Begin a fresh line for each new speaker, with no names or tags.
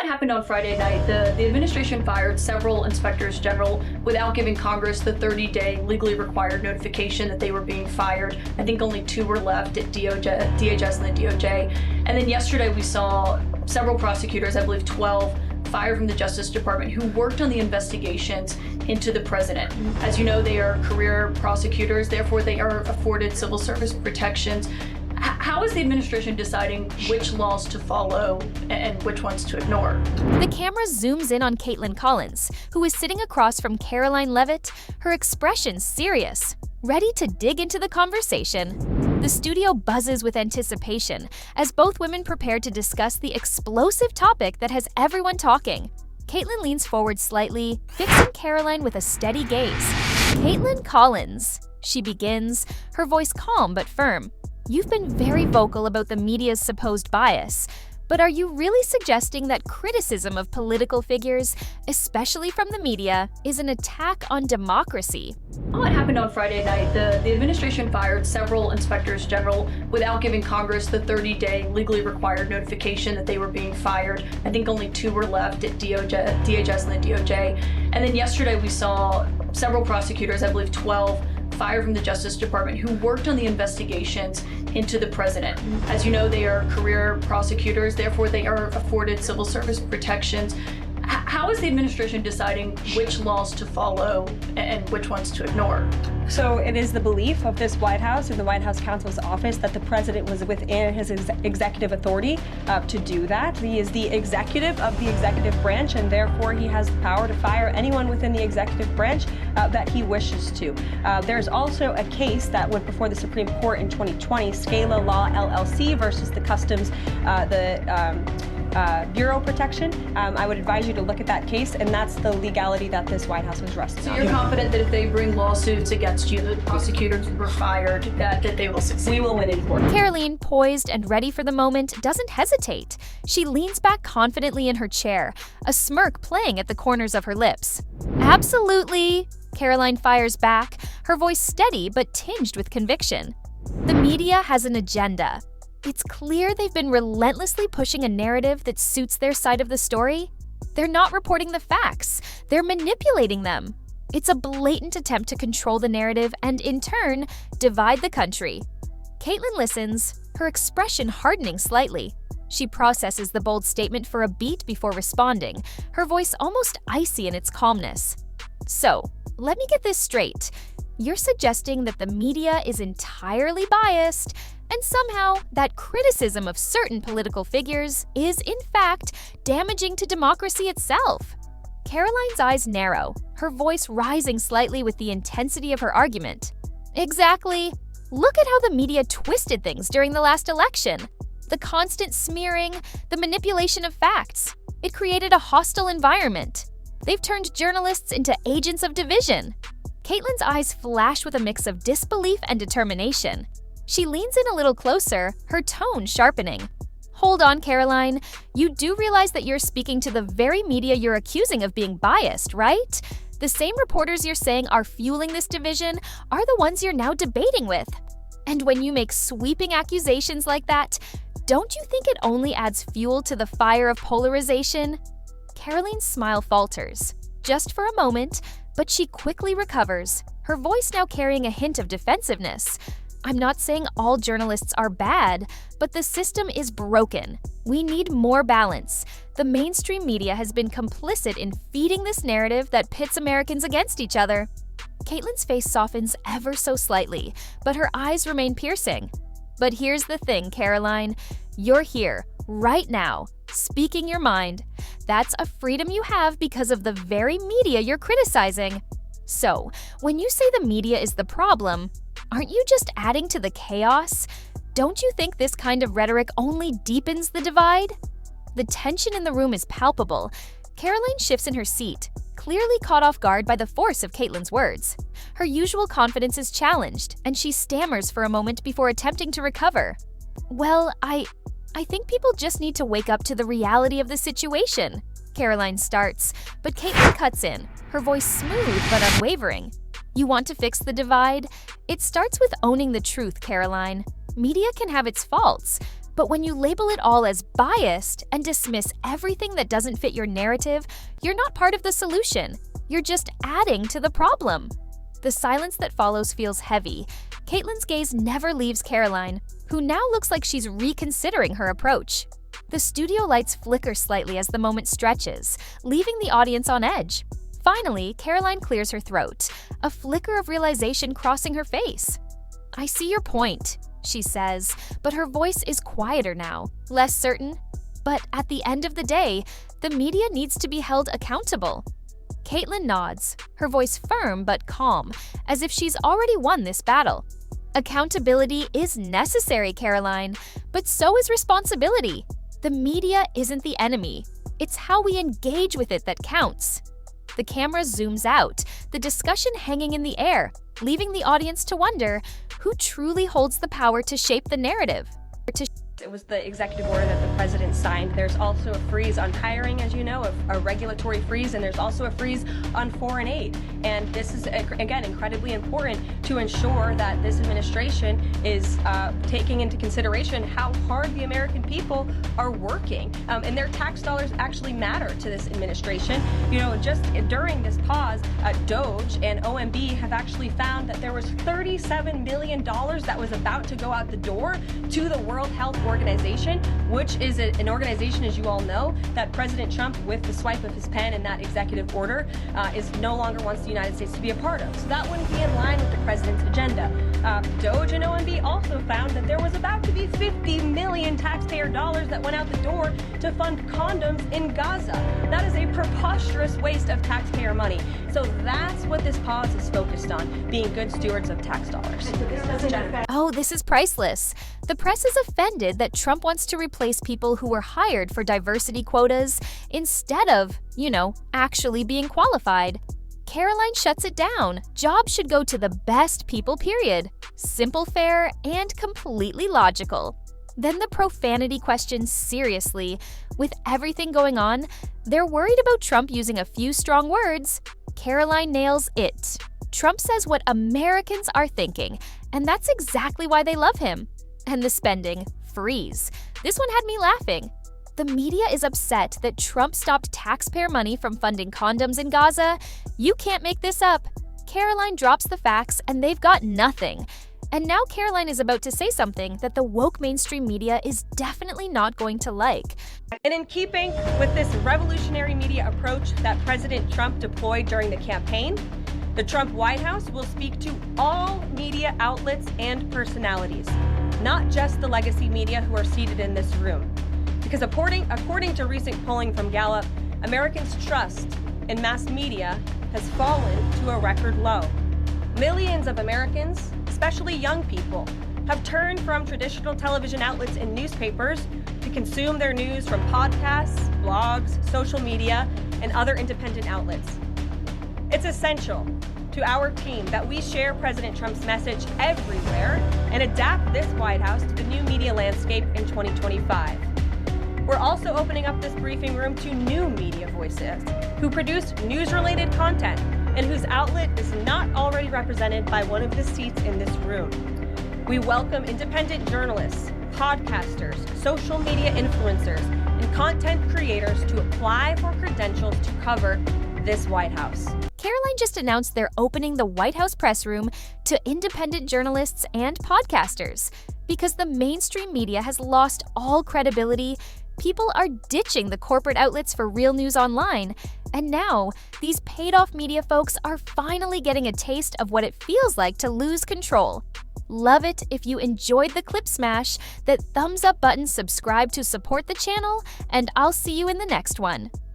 What happened on Friday night? The administration fired several inspectors general without giving Congress the 30-day legally required notification that they were being fired. I think only 2 were left at DHS and the DOJ. And then yesterday we saw several prosecutors, I believe 12, fired from the Justice Department who worked on the investigations into the president. As you know, they are career prosecutors, therefore they are afforded civil service protections. How is the administration deciding which laws to follow and which ones to ignore?
The camera zooms in on Kaitlan Collins, who is sitting across from Karoline Leavitt, her expression serious, ready to dig into the conversation. The studio buzzes with anticipation as both women prepare to discuss the explosive topic that has everyone talking. Kaitlan leans forward slightly, fixing Karoline with a steady gaze. Kaitlan Collins, she begins, her voice calm but firm. You've been very vocal about the media's supposed bias, but are you really suggesting that criticism of political figures, especially from the media, is an attack on democracy?
What happened on Friday night? The administration fired several inspectors general without giving Congress the 30-day legally required notification that they were being fired. I think only 2 were left at DHS and the DOJ. And then yesterday we saw several prosecutors, I believe 12, fired from the Justice Department who worked on the investigations into the president. As you know, they are career prosecutors, therefore they are afforded civil service protections. How is the administration deciding which laws to follow and which ones to ignore?
So it is the belief of this White House and the White House counsel's office that the president was within his executive authority to do that. He is the executive of the executive branch, and therefore he has the power to fire anyone within the executive branch that he wishes to. There's also a case that went before the Supreme Court in 2020, Scala Law LLC versus the Customs, Bureau Protection. I would advise you to look at that case, and that's the legality that this White House was resting on.
So you're confident that if they bring lawsuits against you, the prosecutors were fired, that they will succeed?
We will win in court.
Karoline, poised and ready for the moment, doesn't hesitate. She leans back confidently in her chair, a smirk playing at the corners of her lips. Absolutely, Karoline fires back, her voice steady but tinged with conviction. The media has an agenda. It's clear they've been relentlessly pushing a narrative that suits their side of the story. They're not reporting the facts. They're manipulating them. It's a blatant attempt to control the narrative and, in turn, divide the country. Kaitlan listens, her expression hardening slightly. She processes the bold statement for a beat before responding, her voice almost icy in its calmness. So, let me get this straight. You're suggesting that the media is entirely biased, and somehow that criticism of certain political figures is, in fact, damaging to democracy itself. Karoline's eyes narrow, her voice rising slightly with the intensity of her argument. Exactly. Look at how the media twisted things during the last election. The constant smearing, the manipulation of facts. It created a hostile environment. They've turned journalists into agents of division. Kaitlan's eyes flash with a mix of disbelief and determination. She leans in a little closer, her tone sharpening. Hold on, Karoline. You do realize that you're speaking to the very media you're accusing of being biased, right? The same reporters you're saying are fueling this division are the ones you're now debating with. And when you make sweeping accusations like that, don't you think it only adds fuel to the fire of polarization? Karoline's smile falters, just for a moment, but she quickly recovers, her voice now carrying a hint of defensiveness. I'm not saying all journalists are bad, but the system is broken. We need more balance. The mainstream media has been complicit in feeding this narrative that pits Americans against each other. Kaitlan's face softens ever so slightly, but her eyes remain piercing. But here's the thing, Karoline. You're here, right now, speaking your mind. That's a freedom you have because of the very media you're criticizing. So, when you say the media is the problem, aren't you just adding to the chaos? Don't you think this kind of rhetoric only deepens the divide? The tension in the room is palpable. Karoline shifts in her seat, clearly caught off guard by the force of Kaitlan's words. Her usual confidence is challenged, and she stammers for a moment before attempting to recover. Well, I think people just need to wake up to the reality of the situation. Karoline starts, but Kaitlan cuts in, her voice smooth but unwavering. You want to fix the divide? It starts with owning the truth, Karoline. Media can have its faults, But when you label it all as biased and dismiss everything that doesn't fit your narrative, you're not part of the solution. You're just adding to the problem. The silence that follows feels heavy. Kaitlan's gaze never leaves Karoline, who now looks like she's reconsidering her approach. The studio lights flicker slightly as the moment stretches, leaving the audience on edge. Finally, Karoline clears her throat, a flicker of realization crossing her face. "I see your point," she says, but her voice is quieter now, less certain. But at the end of the day, the media needs to be held accountable. Kaitlan nods, her voice firm but calm, as if she's already won this battle. Accountability is necessary, Karoline, but so is responsibility. The media isn't the enemy. It's how we engage with it that counts. The camera zooms out, the discussion hanging in the air, leaving the audience to wonder who truly holds the power to shape the narrative.
It was the executive order that the president signed. There's also a freeze on hiring, as you know, a regulatory freeze, and there's also a freeze on foreign aid. And this is, again, incredibly important to ensure that this administration is taking into consideration how hard the American people are working. And their tax dollars actually matter to this administration. You know, just during this pause, DOGE and OMB have actually found that there was $37 million that was about to go out the door to the World Health Organization, which is an organization, as you all know, that President Trump, with the swipe of his pen in that executive order, is no longer wants the United States to be a part of. So that wouldn't be in line with the president's agenda. DOGE and OMB also found that there was about to be 50 million taxpayer dollars that went out the door to fund condoms in Gaza. That is a preposterous waste of taxpayer money. So that's what this pause is focused on, being good stewards of tax dollars.
Oh, this is priceless. The press is offended that Trump wants to replace people who were hired for diversity quotas instead of, actually being qualified. Karoline shuts it down. Jobs should go to the best people, period. Simple, fair, and completely logical. Then the profanity question seriously. With everything going on, they're worried about Trump using a few strong words. Karoline nails it. Trump says what Americans are thinking, and that's exactly why they love him. And the spending, freeze. This one had me laughing. The media is upset that Trump stopped taxpayer money from funding condoms in Gaza. You can't make this up. Karoline drops the facts, and they've got nothing. And now Karoline is about to say something that the woke mainstream media is definitely not going to like.
And in keeping with this revolutionary media approach that President Trump deployed during the campaign, the Trump White House will speak to all media outlets and personalities, not just the legacy media who are seated in this room. Because according to recent polling from Gallup, Americans' trust in mass media has fallen to a record low. Millions of Americans, especially young people, have turned from traditional television outlets and newspapers to consume their news from podcasts, blogs, social media, and other independent outlets. It's essential to our team that we share President Trump's message everywhere and adapt this White House to the new media landscape in 2025. We're also opening up this briefing room to new media voices who produce news-related content and whose outlet is not already represented by one of the seats in this room. We welcome independent journalists, podcasters, social media influencers, and content creators to apply for credentials to cover this White House.
Karoline just announced they're opening the White House press room to independent journalists and podcasters. Because the mainstream media has lost all credibility, people are ditching the corporate outlets for real news online. And now, these paid-off media folks are finally getting a taste of what it feels like to lose control. Love it if you enjoyed the clip smash, that thumbs up button, subscribe to support the channel, and I'll see you in the next one.